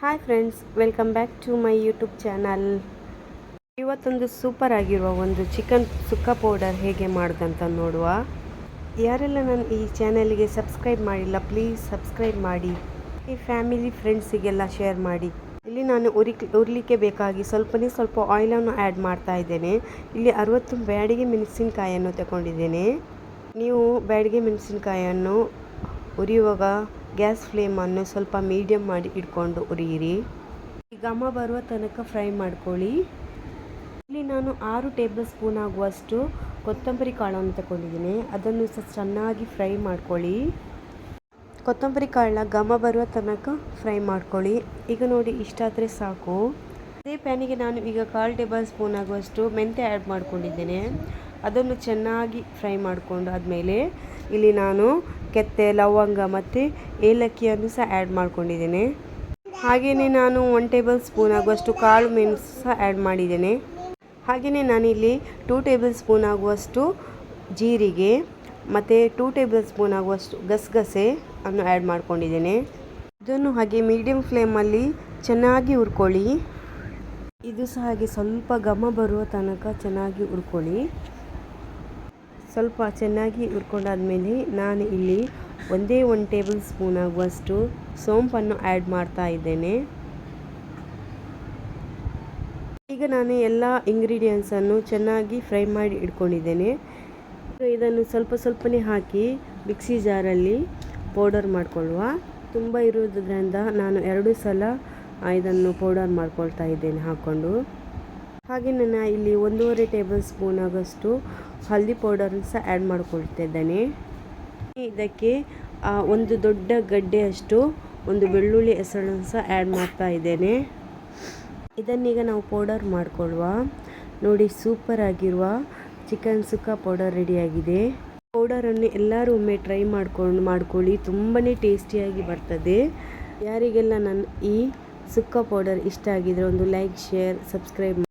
Hi friends, welcome back to my YouTube channel. ಇವತ್ತೊಂದು super ಆಗಿರುವ ಒಂದು ಚಿಕನ್ ಸುಕ್ಕ powder ಹೇಗೆ ಮಾಡೋದಂತ ನೋಡುವ. ಯಾರೆಲ್ಲ ನಾನು ಈ ಚಾನಲ್ಗೆ ಸಬ್ಸ್ಕ್ರೈಬ್ ಮಾಡಿಲ್ಲ, ಪ್ಲೀಸ್ ಸಬ್ಸ್ಕ್ರೈಬ್ ಮಾಡಿ. ಈ ಫ್ಯಾಮಿಲಿ ಫ್ರೆಂಡ್ಸಿಗೆಲ್ಲ ಶೇರ್ ಮಾಡಿ. ಇಲ್ಲಿ ನಾನು ಉರ್ಲಿಕ್ಕೆ ಬೇಕಾಗಿ ಸ್ವಲ್ಪ ಆಯಿಲನ್ನು ಆ್ಯಡ್ ಮಾಡ್ತಾ ಇದ್ದೇನೆ. ಇಲ್ಲಿ 60 ಬ್ಯಾಡಿಗೆ ಮೆಣಸಿನಕಾಯಿಯನ್ನು ತಗೊಂಡಿದ್ದೇನೆ. ನೀವು ಬ್ಯಾಡಿಗೆ ಮೆಣಸಿನಕಾಯಿಯನ್ನು ಉರಿಯುವಾಗ ಗ್ಯಾಸ್ ಫ್ಲೇಮನ್ನು ಸ್ವಲ್ಪ ಮೀಡಿಯಮ್ ಮಾಡಿ ಇಟ್ಕೊಂಡು ಉರಿಯಿರಿ. ಘಮ ಬರುವ ತನಕ ಫ್ರೈ ಮಾಡ್ಕೊಳ್ಳಿ. ಇಲ್ಲಿ ನಾನು 6 ಟೇಬಲ್ ಸ್ಪೂನ್ ಆಗುವಷ್ಟು ಕೊತ್ತಂಬರಿ ಕಾಳನ್ನು ತಗೊಂಡಿದ್ದೀನಿ. ಅದನ್ನು ಚೆನ್ನಾಗಿ ಫ್ರೈ ಮಾಡ್ಕೊಳ್ಳಿ. ಕೊತ್ತಂಬರಿ ಕಾಳನ್ನ ಘಮ ಬರುವ ತನಕ ಫ್ರೈ ಮಾಡ್ಕೊಳ್ಳಿ. ಈಗ ನೋಡಿ, ಇಷ್ಟಾದರೆ ಸಾಕು. ಅದೇ ಪ್ಯಾನಿಗೆ ನಾನು ಈಗ 1/4 ಟೇಬಲ್ ಸ್ಪೂನ್ ಆಗುವಷ್ಟು ಮೆಂತ್ಯ ಆ್ಯಡ್ ಮಾಡ್ಕೊಂಡಿದ್ದೇನೆ. ಅದನ್ನು ಚೆನ್ನಾಗಿ ಫ್ರೈ ಮಾಡಿಕೊಂಡು ಆದಮೇಲೆ ಇಲ್ಲಿ ನಾನು ಕೆತ್ತೆ, ಲವಂಗ ಮತ್ತು ಏಲಕ್ಕಿಯನ್ನು ಸಹ ಆ್ಯಡ್ ಮಾಡ್ಕೊಂಡಿದ್ದೇನೆ. ಹಾಗೆಯೇ ನಾನು 1 ಟೇಬಲ್ ಸ್ಪೂನ್ ಆಗುವಷ್ಟು ಕಾಳು ಮೆಣಸು ಸಹ ಆ್ಯಡ್ ಮಾಡಿದ್ದೇನೆ. ಹಾಗೆಯೇ ನಾನಿಲ್ಲಿ 2 ಟೇಬಲ್ ಸ್ಪೂನ್ ಆಗುವಷ್ಟು ಜೀರಿಗೆ ಮತ್ತು 2 ಟೇಬಲ್ ಸ್ಪೂನ್ ಆಗುವಷ್ಟು ಗಸಗಸೆ ಅನ್ನು ಆ್ಯಡ್ ಮಾಡ್ಕೊಂಡಿದ್ದೇನೆ. ಇದನ್ನು ಹಾಗೆ ಮೀಡಿಯಮ್ ಫ್ಲೇಮಲ್ಲಿ ಚೆನ್ನಾಗಿ ಹುರ್ಕೊಳ್ಳಿ. ಇದು ಸಹ ಹಾಗೆ ಸ್ವಲ್ಪ ಘಮ ಬರುವ ತನಕ ಚೆನ್ನಾಗಿ ಹುರ್ಕೊಳ್ಳಿ. ಸ್ವಲ್ಪ ಚೆನ್ನಾಗಿ ಹುರ್ಕೊಂಡಾದ್ಮೇಲೆ ನಾನು ಇಲ್ಲಿ 1 ಟೇಬಲ್ ಸ್ಪೂನ್ ಆಗುವಷ್ಟು ಸೋಂಪನ್ನು ಆ್ಯಡ್ ಮಾಡ್ತಾ ಇದ್ದೇನೆ. ಈಗ ನಾನು ಎಲ್ಲ ಇಂಗ್ರೀಡಿಯೆಂಟ್ಸನ್ನು ಚೆನ್ನಾಗಿ ಫ್ರೈ ಮಾಡಿ ಇಟ್ಕೊಂಡಿದ್ದೇನೆ. ಇದನ್ನು ಸ್ವಲ್ಪನೇ ಹಾಕಿ ಮಿಕ್ಸಿ ಜಾರಲ್ಲಿ ಪೌಡರ್ ಮಾಡಿಕೊಳ್ಳುವ. ತುಂಬ ಇರೋದ್ರಿಂದ ನಾನು 2 ಸಲ ಇದನ್ನು ಪೌಡರ್ ಮಾಡ್ಕೊಳ್ತಾ ಇದ್ದೇನೆ ಹಾಕ್ಕೊಂಡು. ಹಾಗೆ ನಾನು ಇಲ್ಲಿ 1.5 ಟೇಬಲ್ ಸ್ಪೂನ್ ಆಗೋಷ್ಟು ಹಲ್ದಿ ಪೌಡರನ್ನು ಸಹ ಆ್ಯಡ್ ಮಾಡ್ಕೊಳ್ತಿದ್ದೇನೆ. ಇದಕ್ಕೆ ಒಂದು ದೊಡ್ಡ ಗಡ್ಡೆಯಷ್ಟು ಒಂದು ಬೆಳ್ಳುಳ್ಳಿ ಹೆಸರನ್ನು ಸಹ ಆ್ಯಡ್ ಮಾಡ್ತಾ ಇದ್ದೇನೆ. ಇದನ್ನೀಗ ನಾವು ಪೌಡರ್ ಮಾಡಿಕೊಳ್ಳುವ. ನೋಡಿ, ಸೂಪರ್ ಆಗಿರುವ ಚಿಕನ್ ಸುಕ್ಕ ಪೌಡರ್ ರೆಡಿಯಾಗಿದೆ. ಪೌಡರನ್ನು ಎಲ್ಲರೂ ಒಮ್ಮೆ ಟ್ರೈ ಮಾಡ್ಕೊಳ್ಳಿ. ತುಂಬಾ ಟೇಸ್ಟಿಯಾಗಿ ಬರ್ತದೆ. ಯಾರಿಗೆಲ್ಲ ನನ್ನ ಈ ಸುಕ್ಕ ಪೌಡರ್ ಇಷ್ಟ ಆಗಿದ್ರೆ ಒಂದು ಲೈಕ್, ಶೇರ್, ಸಬ್ಸ್ಕ್ರೈಬ್